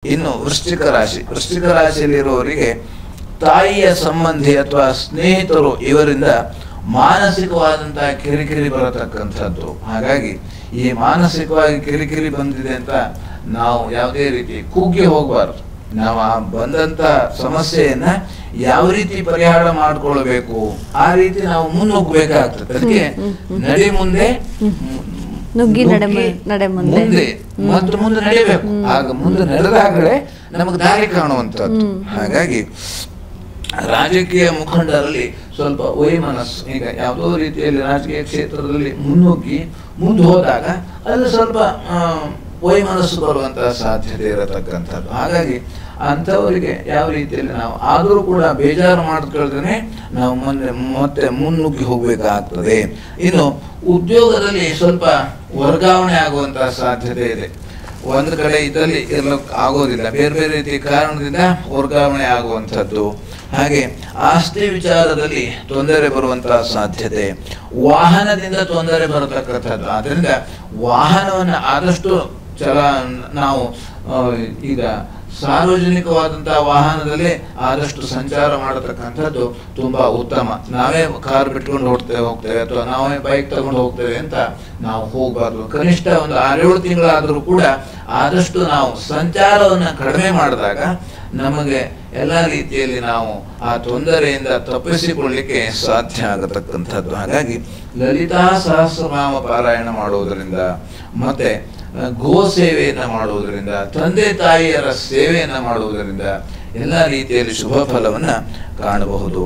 ಇನ್ನು ವೃಶ್ಚಿಕ ರಾಶಿಯಲ್ಲಿರುವವರಿಗೆ ತಾಯಿಯ ಸಂಬಂಧಿ ಅಥವಾ ಸ್ನೇಹಿತರು ಇವರಿಂದ ಮಾನಸಿಕವಾದಂತಹ ಕಿರಿಕಿರಿ ಬರತಕ್ಕಂಥದ್ದು. ಹಾಗಾಗಿ ಈ ಮಾನಸಿಕವಾಗಿ ಕಿರಿಕಿರಿ ಬಂದಿದೆ ಅಂತ ನಾವು ಯಾವುದೇ ರೀತಿ ಕುಗ್ಗಿ ಹೋಗಬಾರ್ದು. ನಾವು ಆ ಬಂದಂತ ಸಮಸ್ಯೆಯನ್ನ ಯಾವ ರೀತಿ ಪರಿಹಾರ ಮಾಡ್ಕೊಳ್ಬೇಕು ಆ ರೀತಿ ನಾವು ಮುನ್ನುಗ್ಗಬೇಕಾಗ್ತದೆ. ಅದಕ್ಕೆ ನಡಿ ಮುಂದೆ ಮುಂದೆ ಮತ್ತು ಮುಂದೆ ನಡೆಯಬೇಕು. ಆಗ ಮುಂದೆ ನಡೆದಾಗಲೇ ನಮಗೆ ದಾರಿ ಕಾಣುವಂಥದ್ದು. ಹಾಗಾಗಿ ರಾಜಕೀಯ ಮುಖಂಡರಲ್ಲಿ ಸ್ವಲ್ಪ ವೈಮನಸ್ಸು, ಈಗ ಯಾವುದೋ ರೀತಿಯಲ್ಲಿ ರಾಜಕೀಯ ಕ್ಷೇತ್ರದಲ್ಲಿ ಮುಂದೆ ಹೋದಾಗ ಅಲ್ಲಿ ಸ್ವಲ್ಪ ವೈಮನಸ್ಸು ಬರುವಂತಹ ಸಾಧ್ಯತೆ ಇರತಕ್ಕಂಥದ್ದು. ಹಾಗಾಗಿ ಅಂಥವರಿಗೆ ಯಾವ ರೀತಿಯಲ್ಲಿ ನಾವು ಆದರೂ ಕೂಡ ಬೇಜಾರು ಮಾಡ್ಕೊಳ್ದೇನೆ ನಾವು ಮತ್ತೆ ಮುನ್ನುಗ್ಗಿ ಹೋಗ್ಬೇಕಾಗ್ತದೆ. ಇನ್ನು ಉದ್ಯೋಗದಲ್ಲಿ ಸ್ವಲ್ಪ ವರ್ಗಾವಣೆ ಆಗುವಂತಹ ಸಾಧ್ಯತೆ ಇದೆ. ಒಂದು ಕಡೆ ಇದ್ದಲ್ಲಿ ಇರ್ಲಿಕ್ಕೆ ಆಗೋದಿಲ್ಲ, ಬೇರೆ ಬೇರೆ ರೀತಿಯ ಕಾರಣದಿಂದ ವರ್ಗಾವಣೆ ಆಗುವಂಥದ್ದು. ಹಾಗೆ ಆಸ್ತಿ ವಿಚಾರದಲ್ಲಿ ತೊಂದರೆ ಬರುವಂತಹ ಸಾಧ್ಯತೆ, ವಾಹನದಿಂದ ತೊಂದರೆ ಬರತಕ್ಕಂಥದ್ದು. ಆದ್ರಿಂದ ವಾಹನವನ್ನು ಆದಷ್ಟು ನಾವು ಈಗ ಸಾರ್ವಜನಿಕವಾದಂತಹ ವಾಹನದಲ್ಲಿ ಆದಷ್ಟು ಸಂಚಾರ ಮಾಡತಕ್ಕಂಥದ್ದು ತುಂಬಾ ಉತ್ತಮ. ನಾವೇ ಕಾರ್ ಬಿಟ್ಕೊಂಡು ಹೋಗ್ತೇವೆ ಅಥವಾ ನಾವೇ ಬೈಕ್ ತಗೊಂಡು ಹೋಗ್ತೇವೆ ಅಂತ ನಾವು ಹೋಗಬಾರ್ದು. ಕನಿಷ್ಠ ಒಂದು 6-7 ತಿಂಗಳಾದರೂ ಕೂಡ ಆದಷ್ಟು ನಾವು ಸಂಚಾರವನ್ನು ಕಡಿಮೆ ಮಾಡಿದಾಗ ನಮಗೆ ಎಲ್ಲ ರೀತಿಯಲ್ಲಿ ನಾವು ಆ ತೊಂದರೆಯಿಂದ ತಪ್ಪಿಸಿಕೊಳ್ಳಿಕ್ಕೆ ಸಾಧ್ಯ ಆಗತಕ್ಕಂಥದ್ದು. ಹಾಗಾಗಿ ಲಲಿತಾ ಸಹಸ್ರನಾಮ ಪಾರಾಯಣ ಮಾಡುವುದರಿಂದ ಮತ್ತೆ ಗೋ ಸೇವೆಯನ್ನ ಮಾಡುವುದರಿಂದ, ತಂದೆ ತಾಯಿಯರ ಸೇವೆಯನ್ನ ಮಾಡುವುದರಿಂದ ಎಲ್ಲ ರೀತಿಯಲ್ಲಿ ಶುಭ ಫಲವನ್ನ ಕಾಣಬಹುದು.